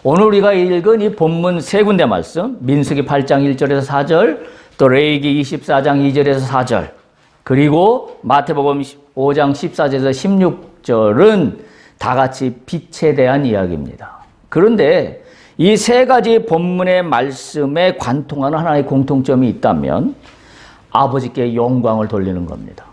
오늘 우리가 읽은 이 본문 세 군데 말씀, 민수기 8장 1절에서 4절, 또 레위기 24장 2절에서 4절, 그리고 마태복음 5장 14절에서 16절은 다 같이 빛에 대한 이야기입니다. 그런데 이 세 가지 본문의 말씀에 관통하는 하나의 공통점이 있다면 아버지께 영광을 돌리는 겁니다.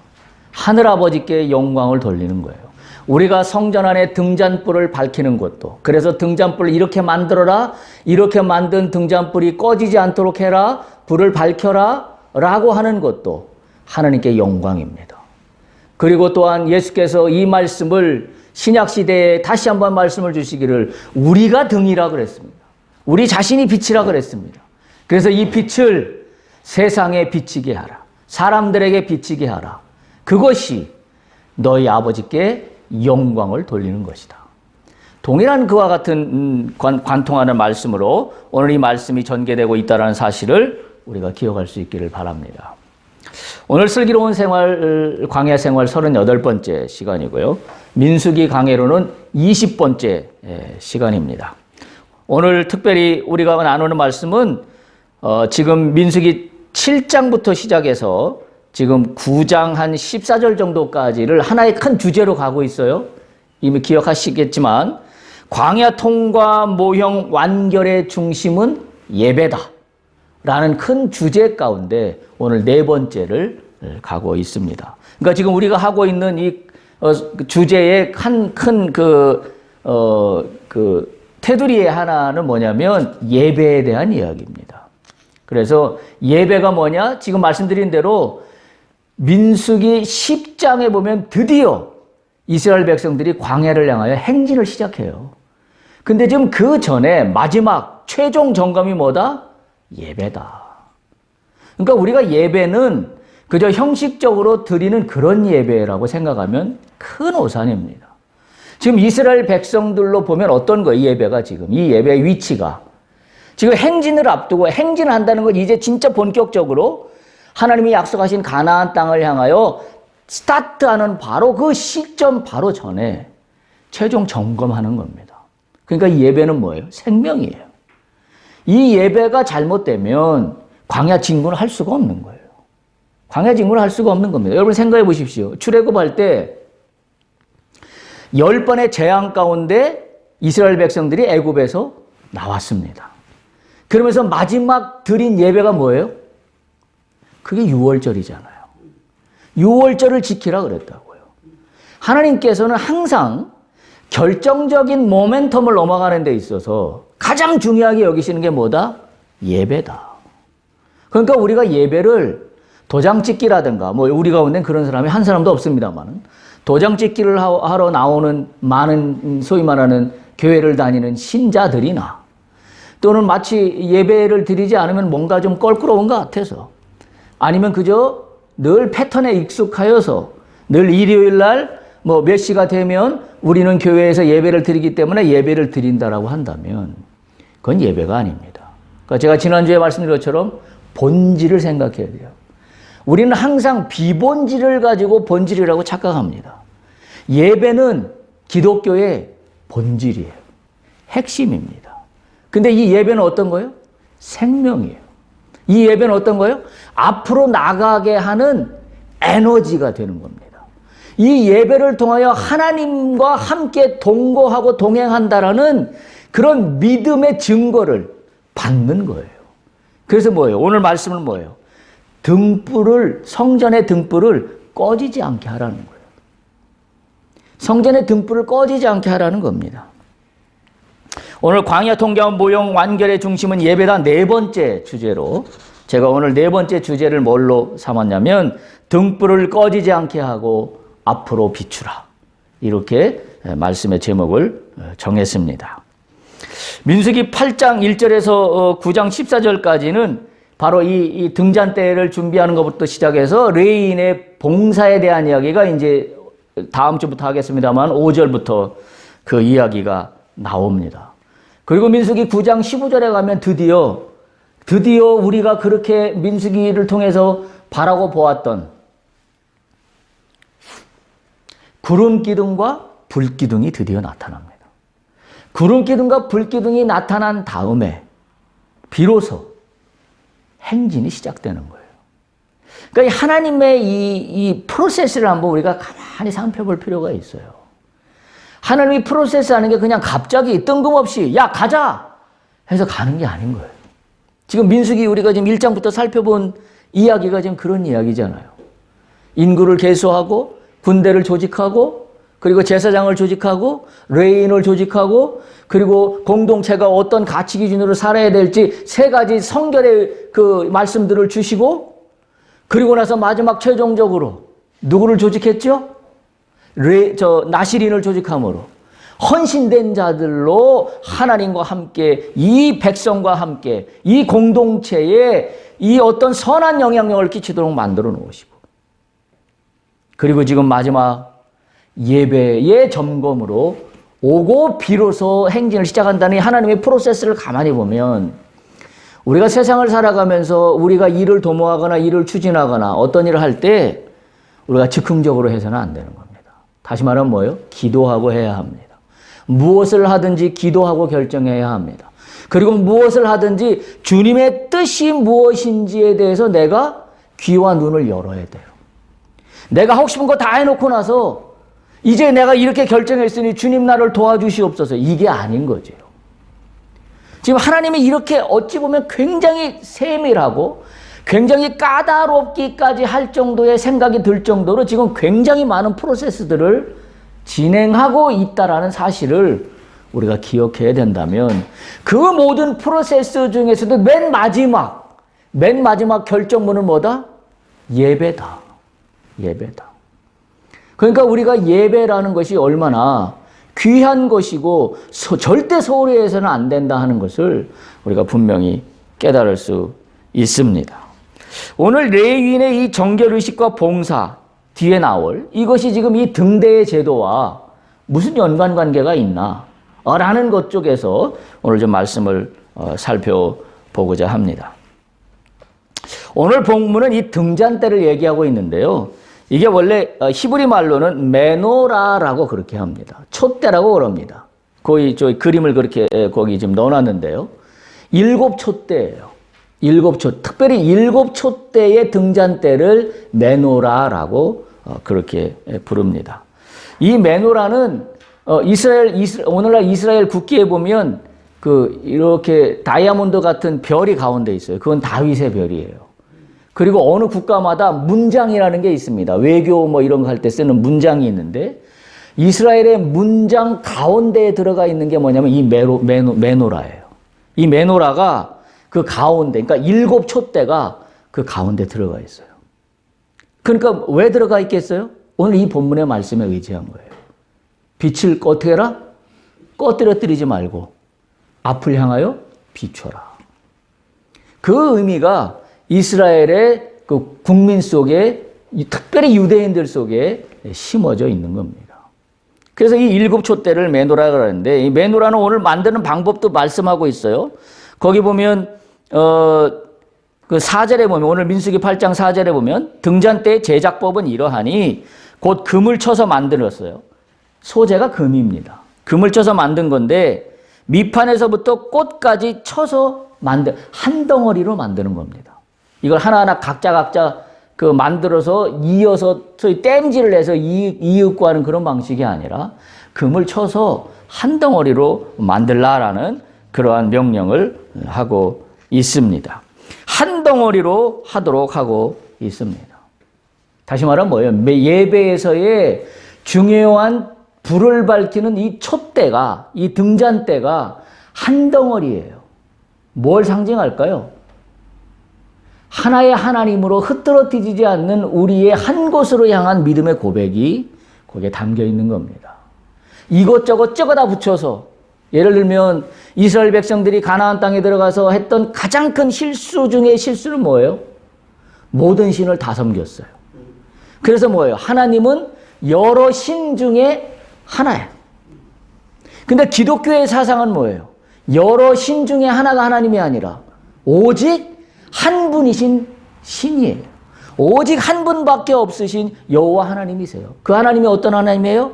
하늘아버지께 영광을 돌리는 거예요. 우리가 성전 안에 등잔불을 밝히는 것도, 그래서 등잔불을 이렇게 만들어라, 이렇게 만든 등잔불이 꺼지지 않도록 해라, 불을 밝혀라 라고 하는 것도 하나님께 영광입니다. 그리고 또한 예수께서 이 말씀을 신약시대에 다시 한번 말씀을 주시기를 우리가 등이라 그랬습니다. 우리 자신이 빛이라 그랬습니다. 그래서 이 빛을 세상에 비치게 하라. 사람들에게 비치게 하라. 그것이 너희 아버지께 영광을 돌리는 것이다. 동일한 그와 같은 관통하는 말씀으로 오늘 이 말씀이 전개되고 있다는 사실을 우리가 기억할 수 있기를 바랍니다. 오늘 슬기로운 생활, 광야 생활 38번째 시간이고요. 민수기 강해로는 20번째 시간입니다. 오늘 특별히 우리가 나누는 말씀은 지금 민수기 7장부터 시작해서 지금 9장 한 14절 정도까지를 하나의 큰 주제로 가고 있어요. 이미 기억하시겠지만 광야 통과 모형 완결의 중심은 예배다 라는 큰 주제 가운데 오늘 네 번째를 가고 있습니다. 그러니까 지금 우리가 하고 있는 이 주제의 큰 테두리의 하나는 뭐냐면 예배에 대한 이야기입니다. 그래서 예배가 뭐냐? 지금 말씀드린 대로 민수기 10장에 보면 드디어 이스라엘 백성들이 광야를 향하여 행진을 시작해요. 근데 지금 그 전에 마지막 최종 점검이 뭐다? 예배다. 그러니까 우리가 예배는 그저 형식적으로 드리는 그런 예배라고 생각하면 큰 오산입니다. 지금 이스라엘 백성들로 보면 어떤 거예요? 이 예배가 지금. 이 예배의 위치가. 지금 행진을 앞두고 행진한다는 건 이제 진짜 본격적으로 하나님이 약속하신 가나안 땅을 향하여 스타트하는 바로 그 시점 바로 전에 최종 점검하는 겁니다. 그러니까 이 예배는 뭐예요? 생명이에요. 이 예배가 잘못되면 광야 진군을 할 수가 없는 거예요. 광야 진군을 할 수가 없는 겁니다. 여러분 생각해 보십시오. 출애굽할 때 10번의 재앙 가운데 이스라엘 백성들이 애굽에서 나왔습니다. 그러면서 마지막 드린 예배가 뭐예요? 그게 유월절이잖아요. 유월절을 지키라 그랬다고요. 하나님께서는 항상 결정적인 모멘텀을 넘어가는 데 있어서 가장 중요하게 여기시는 게 뭐다? 예배다. 그러니까 우리가 예배를 도장 찍기라든가, 뭐 우리 가운데는 그런 사람이 한 사람도 없습니다만, 도장 찍기를 하러 나오는 많은 소위 말하는 교회를 다니는 신자들이나 또는 마치 예배를 드리지 않으면 뭔가 좀 껄끄러운 것 같아서 아니면 그저 늘 패턴에 익숙하여서 늘 일요일 날 뭐 몇 시가 되면 우리는 교회에서 예배를 드리기 때문에 예배를 드린다라고 한다면 그건 예배가 아닙니다. 그러니까 제가 지난주에 말씀드린 것처럼 본질을 생각해야 돼요. 우리는 항상 비본질을 가지고 본질이라고 착각합니다. 예배는 기독교의 본질이에요. 핵심입니다. 근데 이 예배는 어떤 거예요? 생명이에요. 이 예배는 어떤 거예요? 앞으로 나가게 하는 에너지가 되는 겁니다. 이 예배를 통하여 하나님과 함께 동거하고 동행한다라는 그런 믿음의 증거를 받는 거예요. 그래서 뭐예요? 오늘 말씀은 뭐예요? 성전의 등불을 꺼지지 않게 하라는 거예요. 성전의 등불을 꺼지지 않게 하라는 겁니다. 오늘 광야 통과 모형 완결의 중심은 예배다 네 번째 주제로 제가 오늘 네 번째 주제를 뭘로 삼았냐면 등불을 꺼지지 않게 하고 앞으로 비추라. 이렇게 말씀의 제목을 정했습니다. 민수기 8장 1절에서 9장 14절까지는 바로 이 등잔대를 준비하는 것부터 시작해서 레위인의 봉사에 대한 이야기가 이제 다음 주부터 하겠습니다만 5절부터 그 이야기가 나옵니다. 그리고 민수기 9장 15절에 가면 드디어 우리가 그렇게 민수기를 통해서 바라고 보았던 구름 기둥과 불 기둥이 드디어 나타납니다. 구름 기둥과 불 기둥이 나타난 다음에 비로소 행진이 시작되는 거예요. 그러니까 하나님의 이 프로세스를 한번 우리가 가만히 살펴볼 필요가 있어요. 하나님이 프로세스 하는 게 그냥 갑자기 뜬금없이 야 가자 해서 가는 게 아닌 거예요. 지금 민수기 우리가 지금 1장부터 살펴본 이야기가 지금 그런 이야기잖아요. 인구를 계수하고 군대를 조직하고 그리고 제사장을 조직하고 레인을 조직하고 그리고 공동체가 어떤 가치 기준으로 살아야 될지 세 가지 성결의 그 말씀들을 주시고 그리고 나서 마지막 최종적으로 누구를 조직했죠? 나시린을 조직함으로 헌신된 자들로 하나님과 함께 이 백성과 함께 이 공동체에 이 어떤 선한 영향력을 끼치도록 만들어 놓으시고 그리고 지금 마지막 예배의 점검으로 오고 비로소 행진을 시작한다는 하나님의 프로세스를 가만히 보면 우리가 세상을 살아가면서 우리가 일을 도모하거나 일을 추진하거나 어떤 일을 할 때 우리가 즉흥적으로 해서는 안 되는 겁니다. 다시 말하면 뭐예요? 기도하고 해야 합니다. 무엇을 하든지 기도하고 결정해야 합니다. 그리고 무엇을 하든지 주님의 뜻이 무엇인지에 대해서 내가 귀와 눈을 열어야 돼요. 내가 하고 싶은 거 다 해놓고 나서 이제 내가 이렇게 결정했으니 주님 나를 도와주시옵소서 이게 아닌 거죠. 지금 하나님이 이렇게 어찌 보면 굉장히 세밀하고 굉장히 까다롭기까지 할 정도의 생각이 들 정도로 지금 굉장히 많은 프로세스들을 진행하고 있다라는 사실을 우리가 기억해야 된다면 그 모든 프로세스 중에서도 맨 마지막 결정문은 뭐다? 예배다. 예배다. 그러니까 우리가 예배라는 것이 얼마나 귀한 것이고 절대 소홀히 해서는 안 된다 하는 것을 우리가 분명히 깨달을 수 있습니다. 오늘 레위인의 이 정결의식과 봉사 뒤에 나올 이것이 지금 이 등대의 제도와 무슨 연관관계가 있나 라는 것 쪽에서 오늘 좀 말씀을 살펴보고자 합니다. 오늘 본문은 이 등잔대를 얘기하고 있는데요. 이게 원래 히브리 말로는 메노라라고 그렇게 합니다. 촛대라고 그럽니다. 거의 저 그림을 그렇게 거기 지금 넣어놨는데요. 7촛대예요. 7촛. 특별히 7촛대의 등잔대를 메노라라고 그렇게 부릅니다. 이 메노라는 오늘날 이스라엘 국기에 보면 그 이렇게 다이아몬드 같은 별이 가운데 있어요. 그건 다윗의 별이에요. 그리고 어느 국가마다 문장이라는 게 있습니다. 외교 뭐 이런 거 할 때 쓰는 문장이 있는데 이스라엘의 문장 가운데에 들어가 있는 게 뭐냐면 이 메노라예요. 이 메노라가 그 가운데, 그러니까 7촛대가 그 가운데 들어가 있어요. 그러니까 왜 들어가 있겠어요? 오늘 이 본문의 말씀에 의지한 거예요. 빛을 어떻게 해라? 꺼뜨려뜨리지 말고 앞을 향하여 비춰라. 그 의미가 이스라엘의 그 국민 속에 특별히 유대인들 속에 심어져 있는 겁니다. 그래서 이 7촛대를 메노라라고 하는데 이 메노라는 오늘 만드는 방법도 말씀하고 있어요. 거기 보면 그 4절에 보면 오늘 민수기 8장 4절에 보면 등잔대의 제작법은 이러하니 곧 금을 쳐서 만들었어요. 소재가 금입니다. 금을 쳐서 만든 건데 밑판에서부터 꽃까지 쳐서 한 덩어리로 만드는 겁니다. 이걸 하나하나 각자 그 만들어서 이어서 소위 땜질을 해서 이윽고 하는 그런 방식이 아니라 금을 쳐서 한 덩어리로 만들라라는 그러한 명령을 하고 있습니다. 한 덩어리로 하도록 하고 있습니다. 다시 말하면 뭐예요? 예배에서의 중요한 불을 밝히는 이 촛대가, 이 등잔대가 한 덩어리예요. 뭘 상징할까요? 하나의 하나님으로 흐트러뜨리지 않는 우리의 한 곳으로 향한 믿음의 고백이 거기에 담겨 있는 겁니다. 이것저것 쩍어다 붙여서 예를 들면 이스라엘 백성들이 가나안 땅에 들어가서 했던 가장 큰 실수 중에 실수는 뭐예요? 모든 신을 다 섬겼어요. 그래서 뭐예요? 하나님은 여러 신 중에 하나예요. 근데 기독교의 사상은 뭐예요? 여러 신 중에 하나가 하나님이 아니라 오직 한 분이신 신이에요. 오직 한 분밖에 없으신 여호와 하나님이세요. 그 하나님이 어떤 하나님이에요?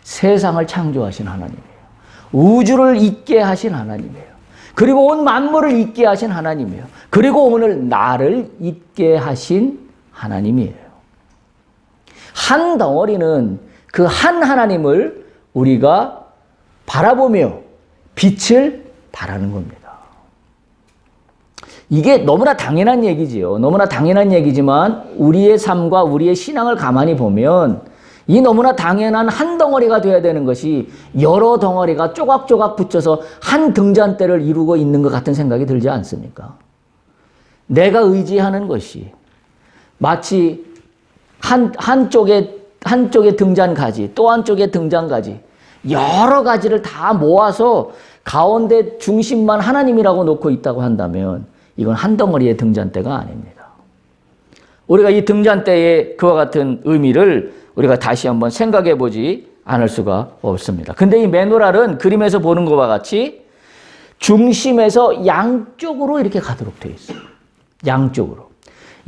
세상을 창조하신 하나님이에요. 우주를 있게 하신 하나님이에요. 그리고 온 만물을 있게 하신 하나님이에요. 그리고 오늘 나를 있게 하신 하나님이에요. 한 덩어리는 그 한 하나님을 우리가 바라보며 빛을 발하는 겁니다. 이게 너무나 당연한 얘기지요. 너무나 당연한 얘기지만 우리의 삶과 우리의 신앙을 가만히 보면 이 너무나 당연한 한 덩어리가 돼야 되는 것이 여러 덩어리가 조각조각 붙여서 한 등잔대를 이루고 있는 것 같은 생각이 들지 않습니까? 내가 의지하는 것이 마치 한쪽에 등잔가지, 또 한쪽에 등잔가지, 여러 가지를 다 모아서 가운데 중심만 하나님이라고 놓고 있다고 한다면 이건 한 덩어리의 등잔대가 아닙니다. 우리가 이 등잔대의 그와 같은 의미를 우리가 다시 한번 생각해 보지 않을 수가 없습니다. 근데 이 메노랄은 그림에서 보는 것과 같이 중심에서 양쪽으로 이렇게 가도록 되어 있어요.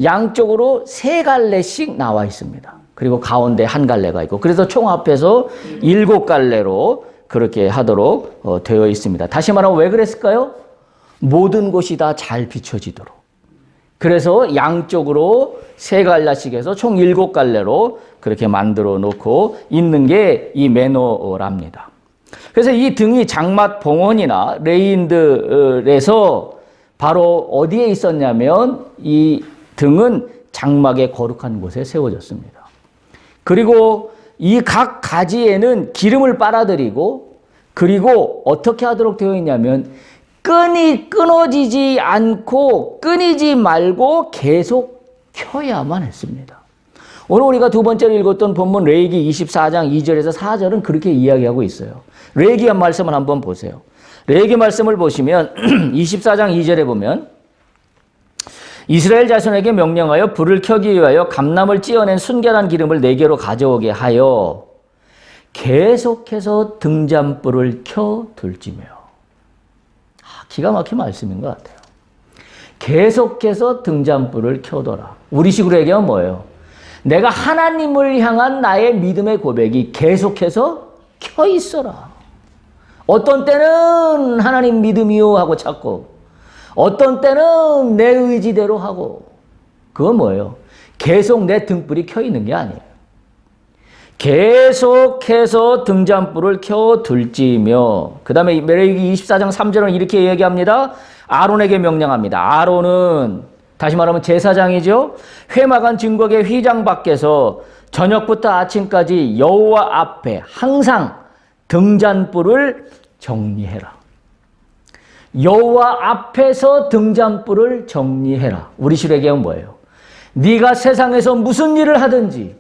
양쪽으로 세 갈래씩 나와 있습니다. 그리고 가운데 한 갈래가 있고, 그래서 총 합해서 7갈래로 그렇게 하도록 되어 있습니다. 다시 말하면 왜 그랬을까요? 모든 곳이 다 잘 비춰지도록. 그래서 양쪽으로 세 갈래씩 해서 총 7갈래로 그렇게 만들어 놓고 있는 게 이 메노랍니다. 그래서 이 등이 장막 봉헌이나 레인들에서 바로 어디에 있었냐면 이 등은 장막의 거룩한 곳에 세워졌습니다. 그리고 이 각 가지에는 기름을 빨아들이고, 그리고 어떻게 하도록 되어 있냐면 끊어지지 않고 끊이지 말고 계속 켜야만 했습니다. 오늘 우리가 두 번째로 읽었던 본문 레위기 24장 2절에서 4절은 그렇게 이야기하고 있어요. 레위기 말씀을 한번 보세요. 레위기 말씀을 보시면 24장 2절에 보면 이스라엘 자손에게 명령하여 불을 켜기 위하여 감람을 찌어낸 순결한 기름을 4개로 가져오게 하여 계속해서 등잔불을 켜둘지며. 기가 막힌 말씀인 것 같아요. 계속해서 등잔불을 켜둬라. 우리식으로 얘기하면 뭐예요? 내가 하나님을 향한 나의 믿음의 고백이 계속해서 켜 있어라. 어떤 때는 하나님 믿음이요 하고 찾고, 어떤 때는 내 의지대로 하고. 그건 뭐예요? 계속 내 등불이 켜 있는 게 아니에요. 계속해서 등잔불을 켜둘지며. 그 다음에 레위기 24장 3절은 이렇게 얘기합니다. 아론에게 명령합니다. 아론은 다시 말하면 제사장이죠. 회막안 증거계 휘장 밖에서 저녁부터 아침까지 여호와 앞에 항상 등잔불을 정리해라. 여호와 앞에서 등잔불을 정리해라. 우리 시래기는 뭐예요? 네가 세상에서 무슨 일을 하든지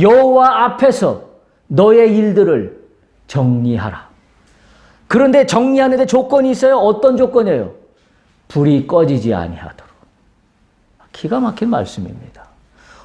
여호와 앞에서 너의 일들을 정리하라. 그런데 정리하는데 조건이 있어요. 어떤 조건이에요? 불이 꺼지지 아니하도록. 기가 막힌 말씀입니다.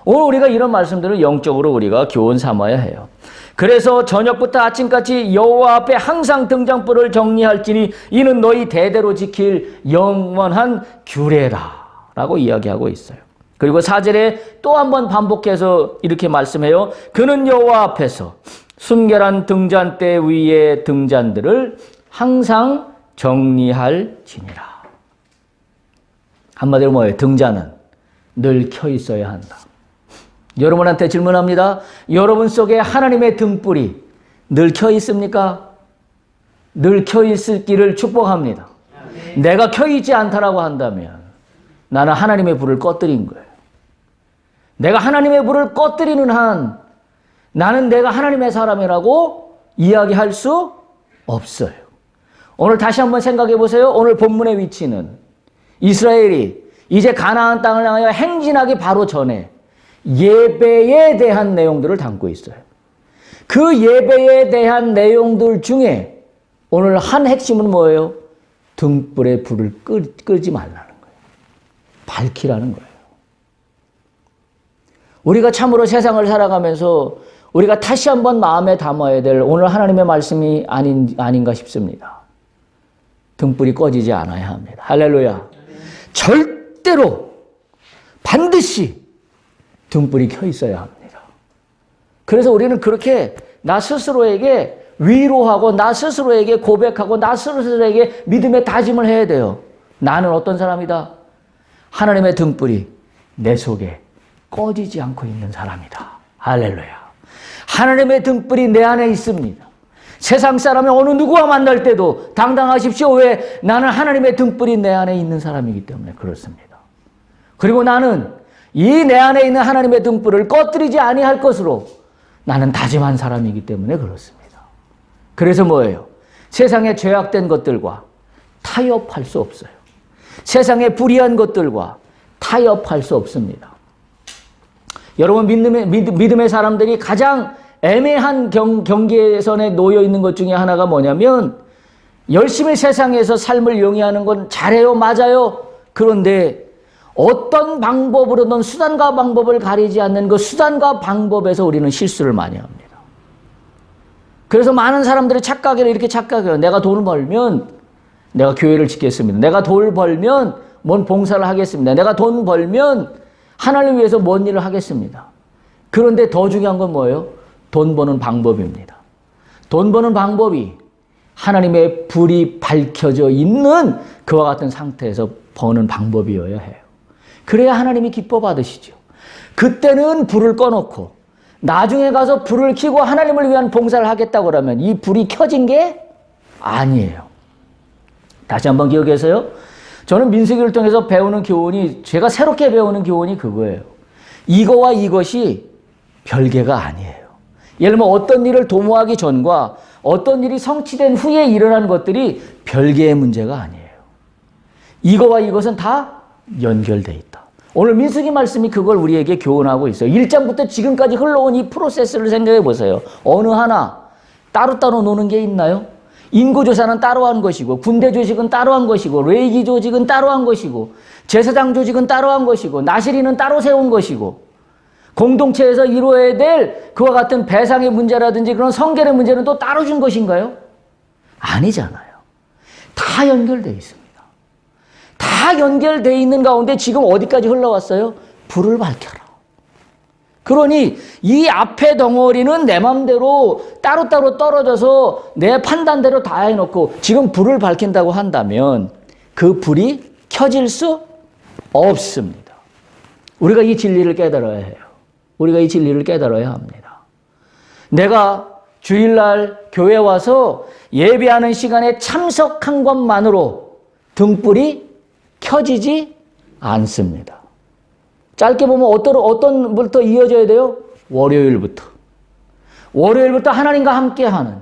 오늘 우리가 이런 말씀들을 영적으로 우리가 교훈 삼아야 해요. 그래서 저녁부터 아침까지 여호와 앞에 항상 등잔불을 정리할지니 이는 너희 대대로 지킬 영원한 규례라 라고 이야기하고 있어요. 그리고 4절에 또 한 번 반복해서 이렇게 말씀해요. 그는 여호와 앞에서 순결한 등잔대 위의 등잔들을 항상 정리할지니라. 한마디로 뭐예요? 등잔은 늘 켜 있어야 한다. 여러분한테 질문합니다. 여러분 속에 하나님의 등불이 늘 켜 있습니까? 늘 켜 있기를 축복합니다. 내가 켜 있지 않다라고 한다면 나는 하나님의 불을 꺼뜨린 거예요. 내가 하나님의 불을 꺼뜨리는 한 나는 내가 하나님의 사람이라고 이야기할 수 없어요. 오늘 다시 한번 생각해 보세요. 오늘 본문의 위치는 이스라엘이 이제 가나안 땅을 향하여 행진하기 바로 전에 예배에 대한 내용들을 담고 있어요. 그 예배에 대한 내용들 중에 오늘 한 핵심은 뭐예요? 등불의 불을 끄지 말라는 거예요. 밝히라는 거예요. 우리가 참으로 세상을 살아가면서 우리가 다시 한번 마음에 담아야 될 오늘 하나님의 말씀이 아닌가 싶습니다. 등불이 꺼지지 않아야 합니다. 할렐루야. 절대로 반드시 등불이 켜 있어야 합니다. 그래서 우리는 그렇게 나 스스로에게 위로하고 나 스스로에게 고백하고 나 스스로에게 믿음의 다짐을 해야 돼요. 나는 어떤 사람이다? 하나님의 등불이 내 속에 꺼지지 않고 있는 사람이다. 할렐루야. 하나님의 등불이 내 안에 있습니다. 세상 사람이 어느 누구와 만날 때도 당당하십시오. 왜? 나는 하나님의 등불이 내 안에 있는 사람이기 때문에 그렇습니다. 그리고 나는 이 내 안에 있는 하나님의 등불을 꺼뜨리지 아니할 것으로 나는 다짐한 사람이기 때문에 그렇습니다. 그래서 뭐예요? 세상의 죄악된 것들과 타협할 수 없어요. 세상의 불의한 것들과 타협할 수 없습니다. 여러분, 믿음의 사람들이 가장 애매한 경계선에 놓여 있는 것 중에 하나가 뭐냐면, 열심히 세상에서 삶을 영위하는 건 잘해요, 맞아요. 그런데 어떤 방법으로든 수단과 방법을 가리지 않는 그 수단과 방법에서 우리는 실수를 많이 합니다. 그래서 많은 사람들이 착각을 이렇게 착각해요. 내가 돈을 벌면 내가 교회를 짓겠습니다. 내가 돈을 벌면 뭔 봉사를 하겠습니다. 내가 돈 벌면 하나님을 위해서 뭔 일을 하겠습니다. 그런데 더 중요한 건 뭐예요? 돈 버는 방법입니다. 돈 버는 방법이 하나님의 불이 밝혀져 있는 그와 같은 상태에서 버는 방법이어야 해요. 그래야 하나님이 기뻐 받으시죠. 그때는 불을 꺼놓고 나중에 가서 불을 켜고 하나님을 위한 봉사를 하겠다고 그러면 이 불이 켜진 게 아니에요. 다시 한번 기억해서요. 저는 민수기를 통해서 배우는 교훈이, 제가 새롭게 배우는 교훈이 그거예요. 이거와 이것이 별개가 아니에요. 예를 들면 어떤 일을 도모하기 전과 어떤 일이 성취된 후에 일어난 것들이 별개의 문제가 아니에요. 이거와 이것은 다 연결돼 있다. 오늘 민수기 말씀이 그걸 우리에게 교훈하고 있어요. 1장부터 지금까지 흘러온 이 프로세스를 생각해 보세요. 어느 하나 따로따로 노는 게 있나요? 인구조사는 따로 한 것이고, 군대 조직은 따로 한 것이고, 레이기 조직은 따로 한 것이고, 제사장 조직은 따로 한 것이고, 나시리는 따로 세운 것이고, 공동체에서 이루어야 될 그와 같은 배상의 문제라든지 그런 성결의 문제는 또 따로 준 것인가요? 아니잖아요. 다 연결되어 있습니다. 다 연결되어 있는 가운데 지금 어디까지 흘러왔어요? 불을 밝혀라. 그러니 이 앞에 덩어리는 내 맘대로 따로따로 떨어져서 내 판단대로 다 해놓고 지금 불을 밝힌다고 한다면 그 불이 켜질 수 없습니다. 우리가 이 진리를 깨달아야 해요. 우리가 이 진리를 깨달아야 합니다. 내가 주일날 교회 와서 예배하는 시간에 참석한 것만으로 등불이 켜지지 않습니다. 짧게 보면 어떤 부터 이어져야 돼요? 월요일부터. 월요일부터 하나님과 함께하는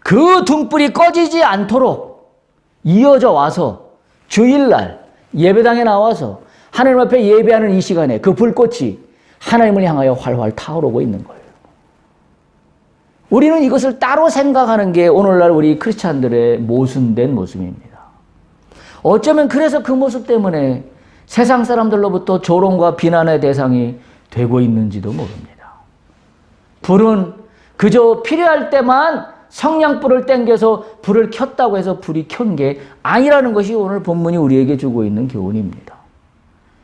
그 등불이 꺼지지 않도록 이어져 와서 주일날 예배당에 나와서 하나님 앞에 예배하는 이 시간에 그 불꽃이 하나님을 향하여 활활 타오르고 있는 거예요. 우리는 이것을 따로 생각하는 게 오늘날 우리 크리스찬들의 모순된 모습입니다. 어쩌면 그래서 그 모습 때문에 세상 사람들로부터 조롱과 비난의 대상이 되고 있는지도 모릅니다. 불은 그저 필요할 때만 성냥불을 땡겨서 불을 켰다고 해서 불이 켠 게 아니라는 것이 오늘 본문이 우리에게 주고 있는 교훈입니다.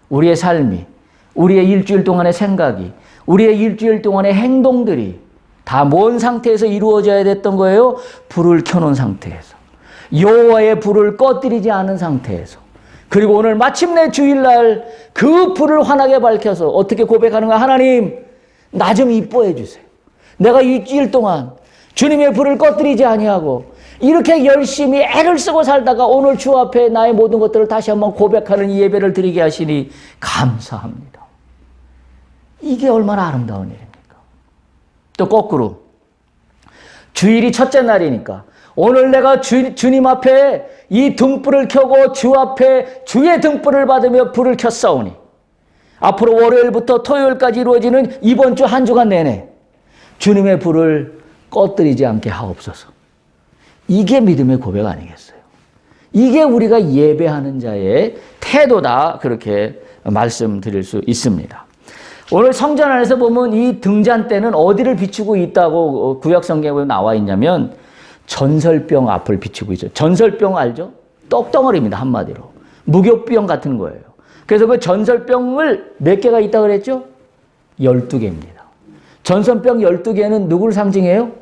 우리의 삶이, 우리의 일주일 동안의 생각이, 우리의 일주일 동안의 행동들이 다 뭔 상태에서 이루어져야 됐던 거예요? 불을 켜놓은 상태에서. 여호와의 불을 꺼뜨리지 않은 상태에서. 그리고 오늘 마침내 주일날 그 불을 환하게 밝혀서 어떻게 고백하는가? 하나님, 나 좀 이뻐해 주세요. 내가 일주일 동안 주님의 불을 꺼뜨리지 아니하고 이렇게 열심히 애를 쓰고 살다가 오늘 주 앞에 나의 모든 것들을 다시 한번 고백하는 이 예배를 드리게 하시니 감사합니다. 이게 얼마나 아름다운 일입니까? 또 거꾸로 주일이 첫째 날이니까 오늘 내가 주님 앞에 이 등불을 켜고 주 앞에 주의 등불을 받으며 불을 켰사오니 앞으로 월요일부터 토요일까지 이루어지는 이번 주 한 주간 내내 주님의 불을 꺼뜨리지 않게 하옵소서. 이게 믿음의 고백 아니겠어요? 이게 우리가 예배하는 자의 태도다, 그렇게 말씀드릴 수 있습니다. 오늘 성전 안에서 보면 이 등잔대는 어디를 비추고 있다고 구약 성경에 나와 있냐면 전설병 앞을 비추고 있어요. 전설병 알죠? 떡덩어리입니다, 한마디로. 무교병 같은 거예요. 그래서 그 전설병을 몇 개가 있다고 그랬죠? 12개입니다. 전설병 12개는 누구를 상징해요?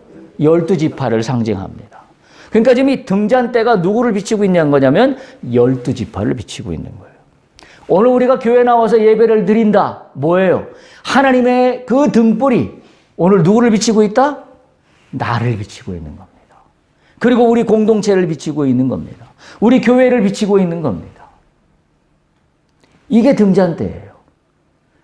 12지파를 상징합니다. 그러니까 지금 이 등잔대가 누구를 비치고 있냐는 거냐면 12지파를 비치고 있는 거예요. 오늘 우리가 교회 나와서 예배를 드린다. 뭐예요? 하나님의 그 등불이 오늘 누구를 비치고 있다? 나를 비치고 있는 겁니다. 그리고 우리 공동체를 비치고 있는 겁니다. 우리 교회를 비치고 있는 겁니다. 이게 등잔대예요.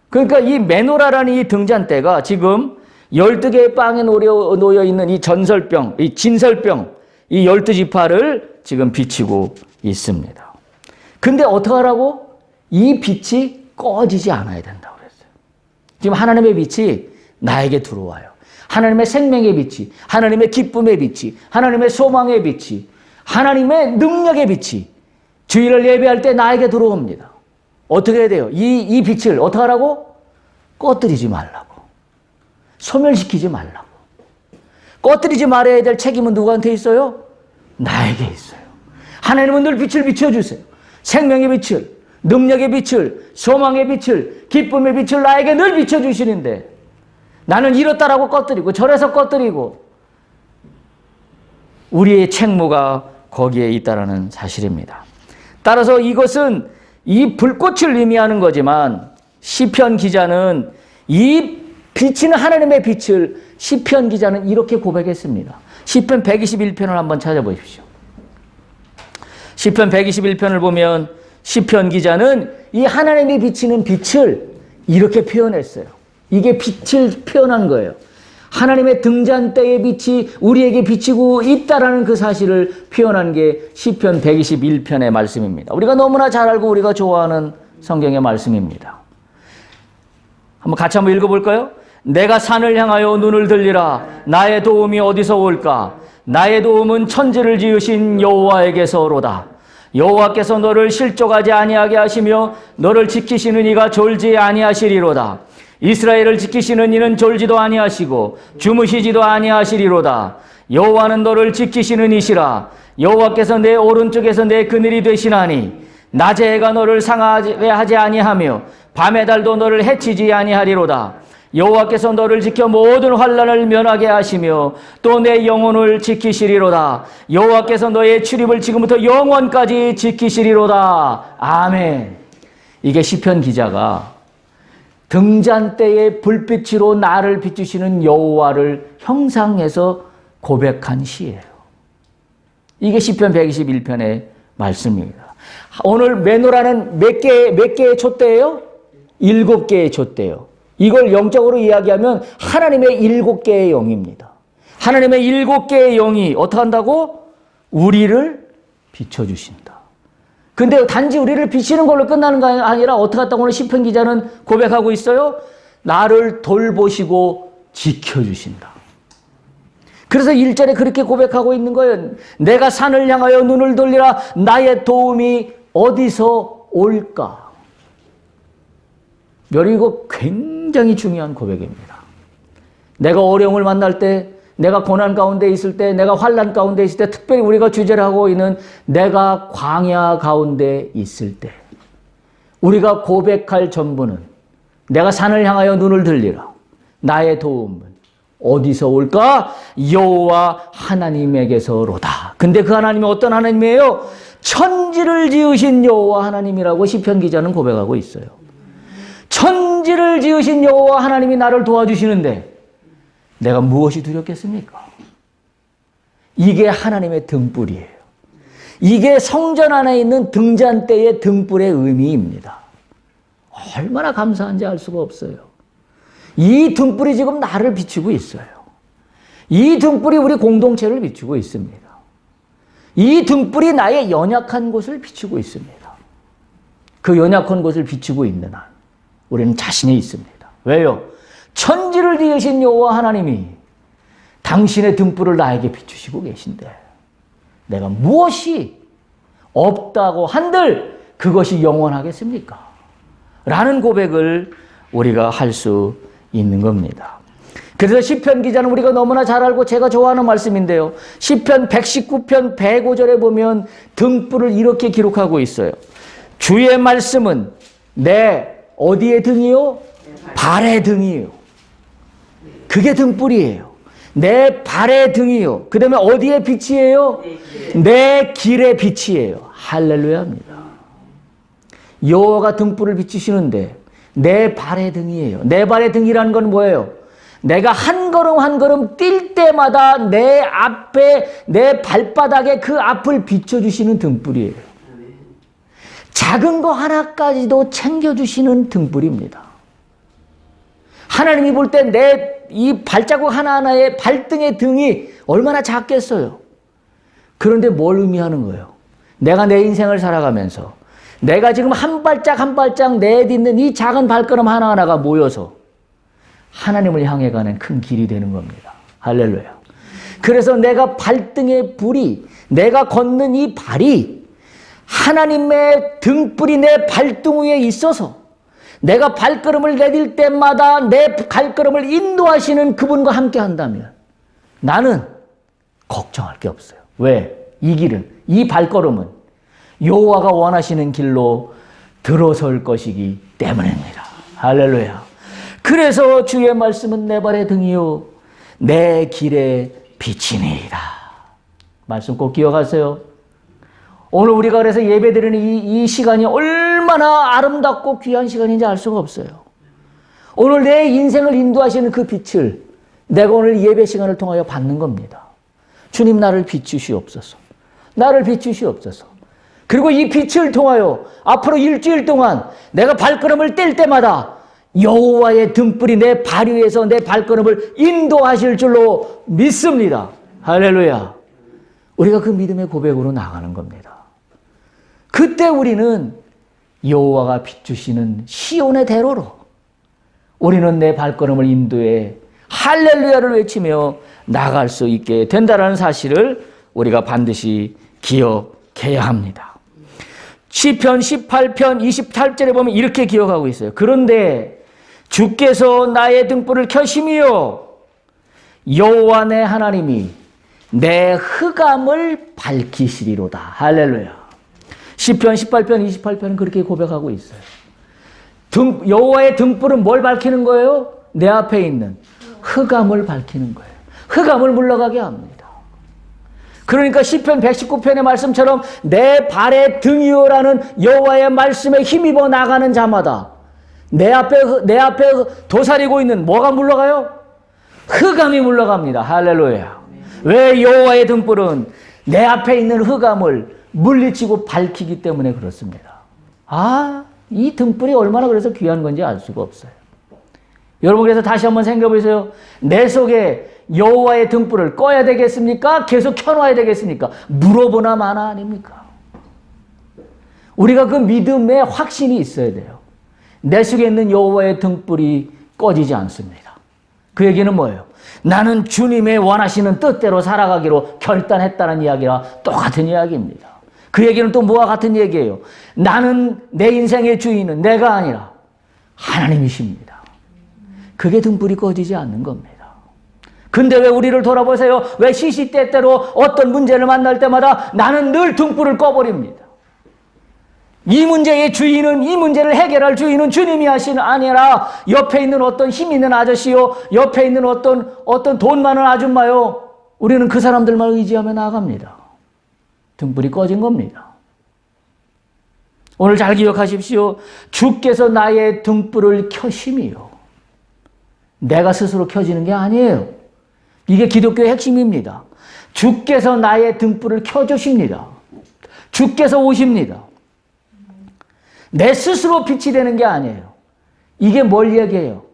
그러니까 이 메노라라는 이 등잔대가 지금 12개의 빵에 놓여 있는 이 전설병, 이 진설병, 이 12지파를 지금 비치고 있습니다. 근데 어떡하라고? 이 빛이 꺼지지 않아야 된다고 그랬어요. 지금 하나님의 빛이 나에게 들어와요. 하나님의 생명의 빛이, 하나님의 기쁨의 빛이, 하나님의 소망의 빛이, 하나님의 능력의 빛이 주일을 예배할 때 나에게 들어옵니다. 어떻게 해야 돼요? 이 빛을 어떻게 하라고? 꺼뜨리지 말라고. 소멸시키지 말라고. 꺼뜨리지 말아야 될 책임은 누구한테 있어요? 나에게 있어요. 하나님은 늘 빛을 비춰주세요. 생명의 빛을, 능력의 빛을, 소망의 빛을, 기쁨의 빛을 나에게 늘 비춰주시는데 나는 이렇다라고 꺼뜨리고 저래서 꺼뜨리고 우리의 책무가 거기에 있다는 사실입니다. 따라서 이것은 이 불꽃을 의미하는 거지만 시편 기자는 이 비치는 하나님의 빛을 시편 기자는 이렇게 고백했습니다. 시편 121편을 한번 찾아보십시오. 시편 121편을 보면 시편 기자는 이 하나님이 비치는 빛을 이렇게 표현했어요. 이게 빛을 표현한 거예요. 하나님의 등잔대의 빛이 우리에게 비치고 있다라는 그 사실을 표현한 게 시편 121편의 말씀입니다. 우리가 너무나 잘 알고 우리가 좋아하는 성경의 말씀입니다. 같이 한번 읽어볼까요? 내가 산을 향하여 눈을 들리라. 나의 도움이 어디서 올까? 나의 도움은 천지를 지으신 여호와에게서로다. 여호와께서 너를 실족하지 아니하게 하시며 너를 지키시는 이가 졸지 아니하시리로다. 이스라엘을 지키시는 이는 졸지도 아니하시고 주무시지도 아니하시리로다. 여호와는 너를 지키시는 이시라. 여호와께서 내 오른쪽에서 내 그늘이 되시나니 낮에 해가 너를 상하게 하지 아니하며 밤의 달도 너를 해치지 아니하리로다. 여호와께서 너를 지켜 모든 환난을 면하게 하시며 또 내 영혼을 지키시리로다. 여호와께서 너의 출입을 지금부터 영원까지 지키시리로다. 아멘. 이게 시편 기자가 등잔대의 불빛으로 나를 비추시는 여호와를 형상해서 고백한 시예요. 이게 시편 121편의 말씀입니다. 오늘 메노라는 몇 개의 촛대예요? 7개의 촛대예요. 이걸 영적으로 이야기하면 하나님의 7개의 영입니다. 하나님의 7개의 영이 어떻게 한다고? 우리를 비춰주신다. 근데 단지 우리를 비치는 걸로 끝나는 거 아니라 어떻게 했다고 오늘 시편 기자는 고백하고 있어요? 나를 돌보시고 지켜주신다. 그래서 1절에 그렇게 고백하고 있는 거예요. 내가 산을 향하여 눈을 돌리라. 나의 도움이 어디서 올까? 여러분, 이거 굉장히 중요한 고백입니다. 내가 어려움을 만날 때, 내가 고난 가운데 있을 때, 내가 환난 가운데 있을 때, 특별히 우리가 주제를 하고 있는 내가 광야 가운데 있을 때 우리가 고백할 전부는 내가 산을 향하여 눈을 들리라. 나의 도움은 어디서 올까? 여호와 하나님에게서로다. 근데 그 하나님이 어떤 하나님이에요? 천지를 지으신 여호와 하나님이라고 시편 기자는 고백하고 있어요. 천지를 지으신 여호와 하나님이 나를 도와주시는데 내가 무엇이 두렵겠습니까? 이게 하나님의 등불이에요. 이게 성전 안에 있는 등잔대의 등불의 의미입니다. 얼마나 감사한지 알 수가 없어요. 이 등불이 지금 나를 비추고 있어요. 이 등불이 우리 공동체를 비추고 있습니다. 이 등불이 나의 연약한 곳을 비추고 있습니다. 그 연약한 곳을 비추고 있는 한 우리는 자신이 있습니다. 왜요? 천지를 지으신 여호와 하나님이 당신의 등불을 나에게 비추시고 계신데 내가 무엇이 없다고 한들 그것이 영원하겠습니까? 라는 고백을 우리가 할 수 있는 겁니다. 그래서 시편 기자는 우리가 너무나 잘 알고 제가 좋아하는 말씀인데요. 시편 119편 105절에 보면 등불을 이렇게 기록하고 있어요. 주의 말씀은 내 어디의 등이요? 발의 등이요. 그게 등불이에요. 내 발의 등이요. 그 다음에 어디에 빛이에요? 내 길의 빛이에요. 할렐루야입니다. 여호와가 등불을 비추시는데 내 발의 등이에요. 내 발의 등이라는 건 뭐예요? 내가 한 걸음 한 걸음 뛸 때마다 내 앞에, 내 발바닥에 그 앞을 비춰주시는 등불이에요. 작은 거 하나까지도 챙겨주시는 등불입니다. 하나님이 볼 때 내 이 발자국 하나하나의 발등의 등이 얼마나 작겠어요. 그런데 뭘 의미하는 거예요? 내가 내 인생을 살아가면서 내가 지금 한 발짝 한 발짝 내딛는 이 작은 발걸음 하나하나가 모여서 하나님을 향해 가는 큰 길이 되는 겁니다. 할렐루야. 그래서 내가 발등의 불이, 내가 걷는 이 발이 하나님의 등불이 내 발등 위에 있어서 내가 발걸음을 내딜 때마다 내 발걸음을 인도하시는 그분과 함께 한다면 나는 걱정할 게 없어요. 왜? 이 길은, 이 발걸음은 여호와가 원하시는 길로 들어설 것이기 때문입니다. 할렐루야. 그래서 주의 말씀은 내 발의 등이요 내 길의 빛이니이다. 말씀 꼭 기억하세요. 오늘 우리가 그래서 예배드리는 이 시간이 얼마나 아름답고 귀한 시간인지 알 수가 없어요. 오늘 내 인생을 인도하시는 그 빛을 내가 오늘 예배 시간을 통하여 받는 겁니다. 주님 나를 비추시옵소서. 나를 비추시옵소서. 그리고 이 빛을 통하여 앞으로 일주일 동안 내가 발걸음을 뗄 때마다 여호와의 등불이 내 발 위에서 내 발걸음을 인도하실 줄로 믿습니다. 할렐루야. 우리가 그 믿음의 고백으로 나가는 겁니다. 그때 우리는 여호와가 비추시는 시온의 대로로 우리는 내 발걸음을 인도해 할렐루야를 외치며 나갈 수 있게 된다는 사실을 우리가 반드시 기억해야 합니다. 시편 18편 28절에 보면 이렇게 기억하고 있어요. 그런데 주께서 나의 등불을 켜심이요 여호와 내 하나님이 내 흑암을 밝히시리로다. 할렐루야. 시편 18편 28편은 그렇게 고백하고 있어요. 여호와의 등불은 뭘 밝히는 거예요? 내 앞에 있는 흑암을 밝히는 거예요. 흑암을 물러가게 합니다. 그러니까 시편 119편의 말씀처럼 내 발의 등이요라는 여호와의 말씀에 힘입어 나가는 자마다 내 앞에 도사리고 있는 뭐가 물러가요? 흑암이 물러갑니다. 할렐루야. 왜? 여호와의 등불은 내 앞에 있는 흑암을 물리치고 밝히기 때문에 그렇습니다. 이 등불이 얼마나 그래서 귀한 건지 알 수가 없어요. 여러분 그래서 다시 한번 생각해 보세요. 내 속에 여호와의 등불을 꺼야 되겠습니까? 계속 켜놔야 되겠습니까? 물어보나 마나 아닙니까? 우리가 그 믿음의 확신이 있어야 돼요. 내 속에 있는 여호와의 등불이 꺼지지 않습니다. 그 얘기는 뭐예요? 나는 주님의 원하시는 뜻대로 살아가기로 결단했다는 이야기와 똑같은 이야기입니다. 그 얘기는 또 뭐와 같은 얘기예요? 나는 내 인생의 주인은 내가 아니라 하나님이십니다. 그게 등불이 꺼지지 않는 겁니다. 근데 왜 우리를 돌아보세요? 왜 시시때때로 어떤 문제를 만날 때마다 나는 늘 등불을 꺼버립니다. 이 문제의 주인은, 이 문제를 해결할 주인은 주님이 아니라 옆에 있는 어떤 힘 있는 아저씨요, 옆에 있는 어떤 돈 많은 아줌마요. 우리는 그 사람들만 의지하며 나아갑니다. 등불이 꺼진 겁니다. 오늘 잘 기억하십시오. 주께서 나의 등불을 켜심이요. 내가 스스로 켜지는 게 아니에요. 이게 기독교의 핵심입니다. 주께서 나의 등불을 켜주십니다. 주께서 오십니다. 내 스스로 빛이 되는 게 아니에요. 이게 뭘 얘기해요?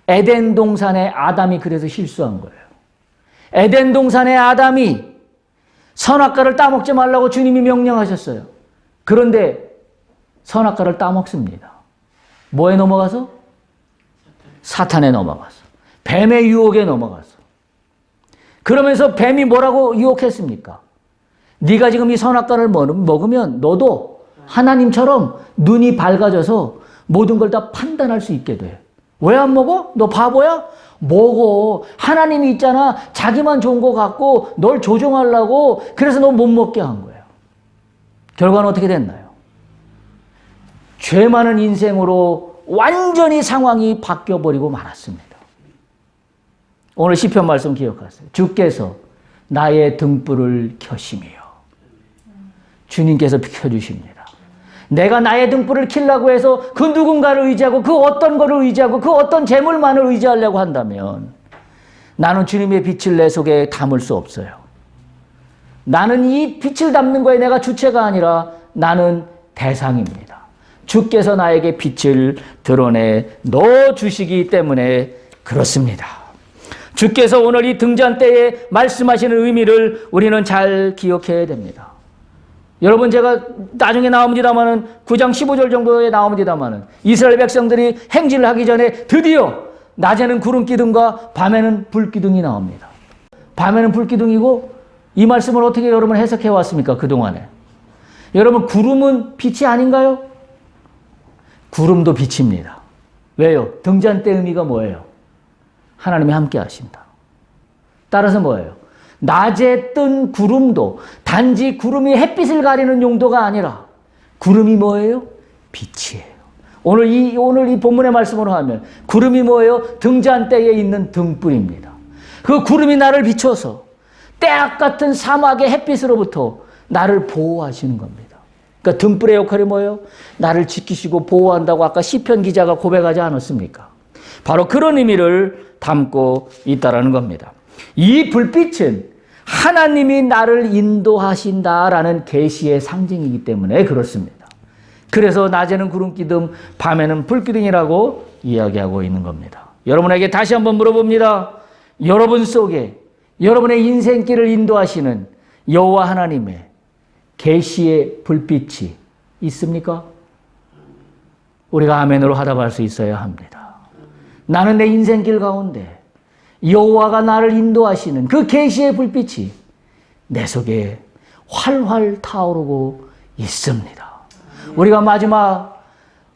에덴 동산의 아담이 그래서 실수한 거예요. 에덴 동산의 아담이 선악과를 따먹지 말라고 주님이 명령하셨어요. 그런데 선악과를 따먹습니다. 뭐에 넘어가서? 사탄에 넘어가서. 뱀의 유혹에 넘어가서. 그러면서 뱀이 뭐라고 유혹했습니까? 네가 지금 이 선악과를 먹으면 너도 하나님처럼 눈이 밝아져서 모든 걸 다 판단할 수 있게 돼. 왜 안 먹어? 너 바보야? 먹어. 하나님이 있잖아. 자기만 좋은 거 갖고 널 조종하려고 그래서 너 못 먹게 한 거예요. 결과는 어떻게 됐나요? 죄 많은 인생으로 완전히 상황이 바뀌어버리고 말았습니다. 오늘 시편 말씀 기억하세요. 주께서 나의 등불을 켜시며 주님께서 켜주십니다. 내가 나의 등불을 켜려고 해서 그 누군가를 의지하고 그 어떤 거를 의지하고 그 어떤 재물만을 의지하려고 한다면 나는 주님의 빛을 내 속에 담을 수 없어요. 나는 이 빛을 담는 거에 내가 주체가 아니라 나는 대상입니다. 주께서 나에게 빛을 드러내 넣어주시기 때문에 그렇습니다. 주께서 오늘 이 등잔대에 말씀하시는 의미를 우리는 잘 기억해야 됩니다. 여러분, 제가 나중에 나옵니다마는 9장 15절 정도에 나옵니다마는 이스라엘 백성들이 행진을 하기 전에 드디어 낮에는 구름 기둥과 밤에는 불 기둥이 나옵니다. 밤에는 불 기둥이고 이 말씀을 어떻게 여러분 해석해 왔습니까? 그동안에. 여러분, 구름은 빛이 아닌가요? 구름도 빛입니다. 왜요? 등잔대 의미가 뭐예요? 하나님이 함께 하신다. 따라서 뭐예요? 낮에 뜬 구름도 단지 구름이 햇빛을 가리는 용도가 아니라 구름이 뭐예요? 빛이에요. 오늘 이 본문의 말씀으로 하면 구름이 뭐예요? 등잔대에 있는 등불입니다. 그 구름이 나를 비춰서 때악 같은 사막의 햇빛으로부터 나를 보호하시는 겁니다. 그러니까 등불의 역할이 뭐예요? 나를 지키시고 보호한다고 아까 시편 기자가 고백하지 않았습니까? 바로 그런 의미를 담고 있다는 겁니다. 이 불빛은 하나님이 나를 인도하신다라는 계시의 상징이기 때문에 그렇습니다. 그래서 낮에는 구름기둥, 밤에는 불기둥이라고 이야기하고 있는 겁니다. 여러분에게 다시 한번 물어봅니다. 여러분 속에 여러분의 인생길을 인도하시는 여호와 하나님의 계시의 불빛이 있습니까? 우리가 아멘으로 화답할 수 있어야 합니다. 나는 내 인생길 가운데 여호와가 나를 인도하시는 그 계시의 불빛이 내 속에 활활 타오르고 있습니다. 우리가 마지막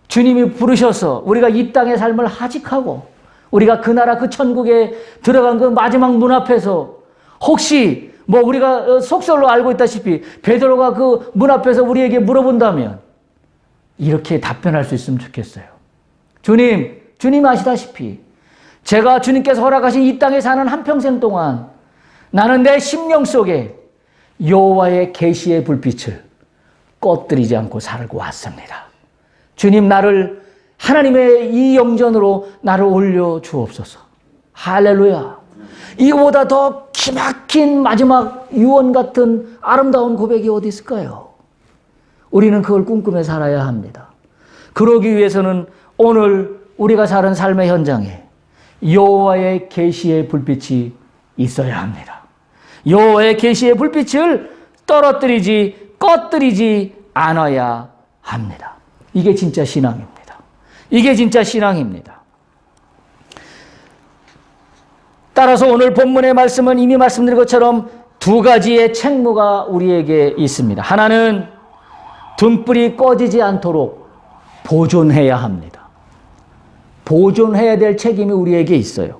주님이 부르셔서 우리가 이 땅의 삶을 하직하고 우리가 그 나라 그 천국에 들어간 그 마지막 문 앞에서 혹시 우리가 속설로 알고 있다시피 베드로가 그 문 앞에서 우리에게 물어본다면 이렇게 답변할 수 있으면 좋겠어요. 주님 아시다시피 제가 주님께서 허락하신 이 땅에 사는 한평생 동안 나는 내 심령 속에 여호와의 계시의 불빛을 꺼뜨리지 않고 살고 왔습니다. 주님, 나를 하나님의 이 영전으로 나를 올려 주옵소서. 할렐루야. 이거보다 더 기막힌 마지막 유언 같은 아름다운 고백이 어디 있을까요? 우리는 그걸 꿈꾸며 살아야 합니다. 그러기 위해서는 오늘 우리가 사는 삶의 현장에 여호와의 계시의 불빛이 있어야 합니다. 여호와의 계시의 불빛을 떨어뜨리지 꺼뜨리지 않아야 합니다. 이게 진짜 신앙입니다. 이게 진짜 신앙입니다. 따라서 오늘 본문의 말씀은 이미 말씀드린 것처럼 두 가지의 책무가 우리에게 있습니다. 하나는 등불이 꺼지지 않도록 보존해야 합니다. 보존해야 될 책임이 우리에게 있어요.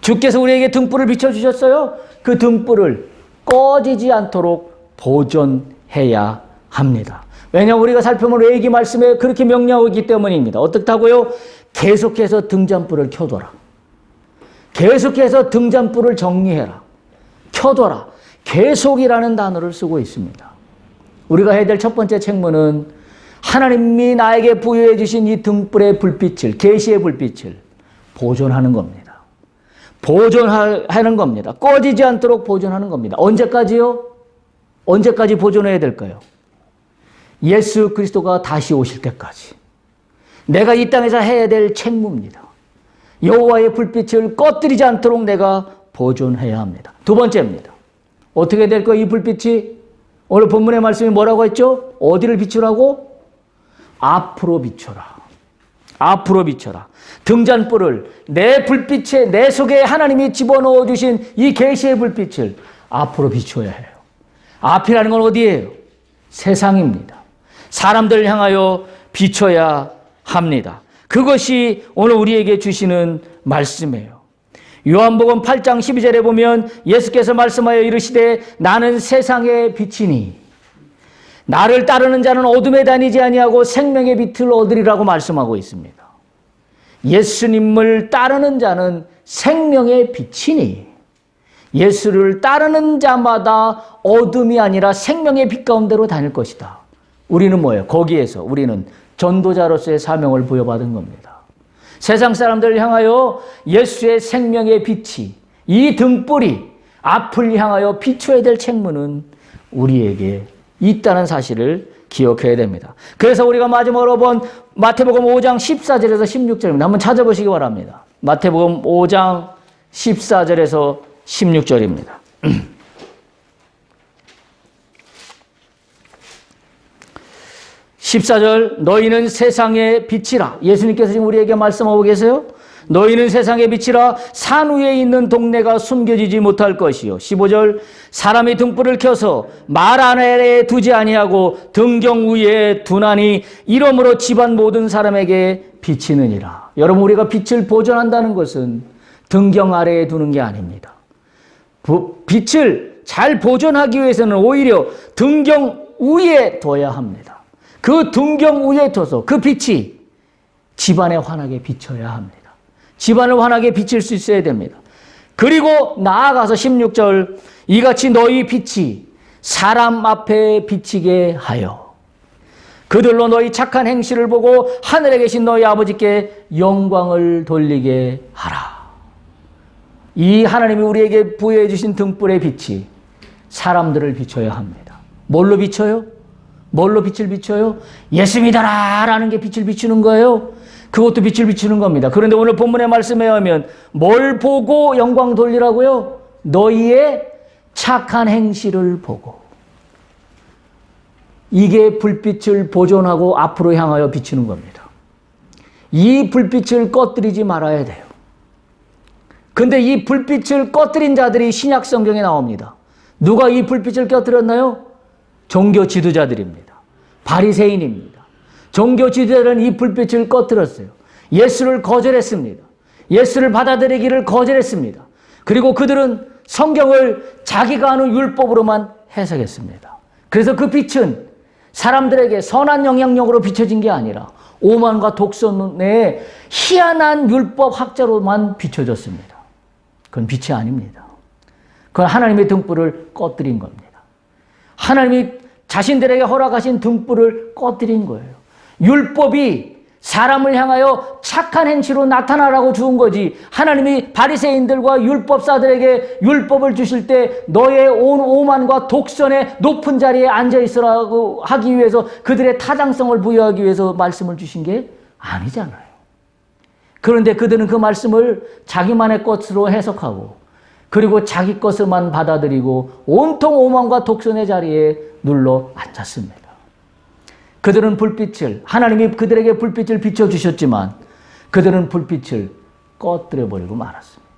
주께서 우리에게 등불을 비춰주셨어요. 그 등불을 꺼지지 않도록 보존해야 합니다. 왜냐하면 우리가 살펴본 레위기 말씀에 그렇게 명령하고 있기 때문입니다. 어떻다고요? 계속해서 등잔불을 켜둬라. 계속해서 등잔불을 정리해라. 켜둬라. 계속이라는 단어를 쓰고 있습니다. 우리가 해야 될 첫 번째 책무는 하나님이 나에게 부여해 주신 이 등불의 불빛을, 계시의 불빛을 보존하는 겁니다. 보존하는 겁니다. 꺼지지 않도록 보존하는 겁니다. 언제까지요? 언제까지 보존해야 될까요? 예수 그리스도가 다시 오실 때까지. 내가 이 땅에서 해야 될 책무입니다. 여호와의 불빛을 꺼뜨리지 않도록 내가 보존해야 합니다. 두 번째입니다. 어떻게 될까요? 이 불빛이 오늘 본문의 말씀이 뭐라고 했죠? 어디를 비추라고? 앞으로 비춰라. 앞으로 비춰라. 등잔불을 내 불빛에 내 속에 하나님이 집어넣어 주신 이 계시의 불빛을 앞으로 비춰야 해요. 앞이라는 건 어디예요? 세상입니다. 사람들을 향하여 비춰야 합니다. 그것이 오늘 우리에게 주시는 말씀이에요. 요한복음 8장 12절에 보면 예수께서 말씀하여 이르시되 나는 세상의 빛이니 나를 따르는 자는 어둠에 다니지 아니하고 생명의 빛을 얻으리라고 말씀하고 있습니다. 예수님을 따르는 자는 생명의 빛이니 예수를 따르는 자마다 어둠이 아니라 생명의 빛 가운데로 다닐 것이다. 우리는 뭐예요? 거기에서 우리는 전도자로서의 사명을 부여받은 겁니다. 세상 사람들을 향하여 예수의 생명의 빛이, 이 등불이 앞을 향하여 비춰야 될 책무는 우리에게 있다는 사실을 기억해야 됩니다. 그래서 우리가 마지막으로 본 마태복음 5장 14절에서 16절입니다. 한번 찾아보시기 바랍니다. 마태복음 5장 14절에서 16절입니다. 14절, 너희는 세상의 빛이라. 예수님께서 지금 우리에게 말씀하고 계세요. 너희는 세상의 빛이라. 산 위에 있는 동네가 숨겨지지 못할 것이요. 15절, 사람이 등불을 켜서 말 아래에 두지 아니하고 등경 위에 두나니 이러므로 집안 모든 사람에게 비치느니라. 여러분, 우리가 빛을 보존한다는 것은 등경 아래에 두는 게 아닙니다. 빛을 잘 보존하기 위해서는 오히려 등경 위에 둬야 합니다. 그 등경 위에 둬서 그 빛이 집안에 환하게 비춰야 합니다. 집안을 환하게 비칠 수 있어야 됩니다. 그리고 나아가서 16절, 이같이 너희 빛이 사람 앞에 비치게 하여 그들로 너희 착한 행실을 보고 하늘에 계신 너희 아버지께 영광을 돌리게 하라. 이 하나님이 우리에게 부여해 주신 등불의 빛이 사람들을 비춰야 합니다. 뭘로 비춰요? 뭘로 빛을 비춰요? 예수 믿어라 라는 게 빛을 비추는 거예요. 그것도 빛을 비추는 겁니다. 그런데 오늘 본문의 말씀에 의하면 뭘 보고 영광 돌리라고요? 너희의 착한 행실을 보고. 이게 불빛을 보존하고 앞으로 향하여 비추는 겁니다. 이 불빛을 꺼뜨리지 말아야 돼요. 근데 이 불빛을 꺼뜨린 자들이 신약 성경에 나옵니다. 누가 이 불빛을 꺼뜨렸나요? 종교 지도자들입니다. 바리새인입니다. 종교 지도자들은 이 불빛을 꺼뜨렸어요. 예수를 거절했습니다. 예수를 받아들이기를 거절했습니다. 그리고 그들은 성경을 자기가 아는 율법으로만 해석했습니다. 그래서 그 빛은 사람들에게 선한 영향력으로 비춰진 게 아니라 오만과 독선의 희한한 율법 학자로만 비춰졌습니다. 그건 빛이 아닙니다. 그건 하나님의 등불을 꺼뜨린 겁니다. 하나님이 자신들에게 허락하신 등불을 꺼뜨린 거예요. 율법이 사람을 향하여 착한 행실로 나타나라고 주은 거지. 하나님이 바리새인들과 율법사들에게 율법을 주실 때 너의 온 오만과 독선의 높은 자리에 앉아 있으라고 하기 위해서 그들의 타당성을 부여하기 위해서 말씀을 주신 게 아니잖아요. 그런데 그들은 그 말씀을 자기만의 것으로 해석하고 그리고 자기 것을만 받아들이고 온통 오만과 독선의 자리에 눌러 앉았습니다. 그들은 불빛을, 하나님이 그들에게 불빛을 비춰주셨지만 그들은 불빛을 꺼뜨려버리고 말았습니다.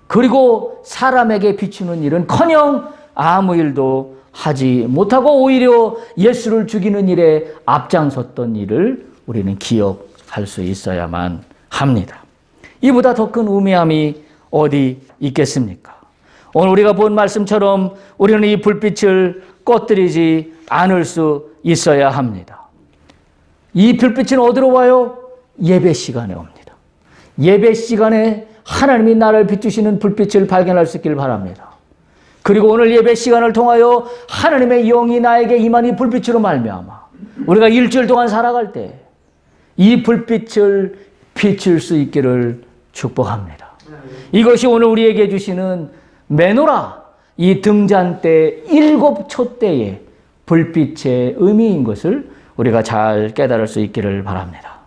그리고 사람에게 비추는 일은커녕 아무 일도 하지 못하고 오히려 예수를 죽이는 일에 앞장섰던 일을 우리는 기억할 수 있어야만 합니다. 이보다 더 큰 우매함이 어디 있겠습니까? 오늘 우리가 본 말씀처럼 우리는 이 불빛을 꺼뜨리지 않을 수 있어야 합니다. 이 불빛은 어디로 와요? 예배 시간에 옵니다. 예배 시간에 하나님이 나를 비추시는 불빛을 발견할 수 있길 바랍니다. 그리고 오늘 예배 시간을 통하여 하나님의 영이 나에게 임한 이 불빛으로 말미암아 우리가 일주일 동안 살아갈 때 이 불빛을 비출 수 있기를 축복합니다. 이것이 오늘 우리에게 주시는 메노라, 이 등잔대 7촛대의 불빛의 의미인 것을 우리가 잘 깨달을 수 있기를 바랍니다.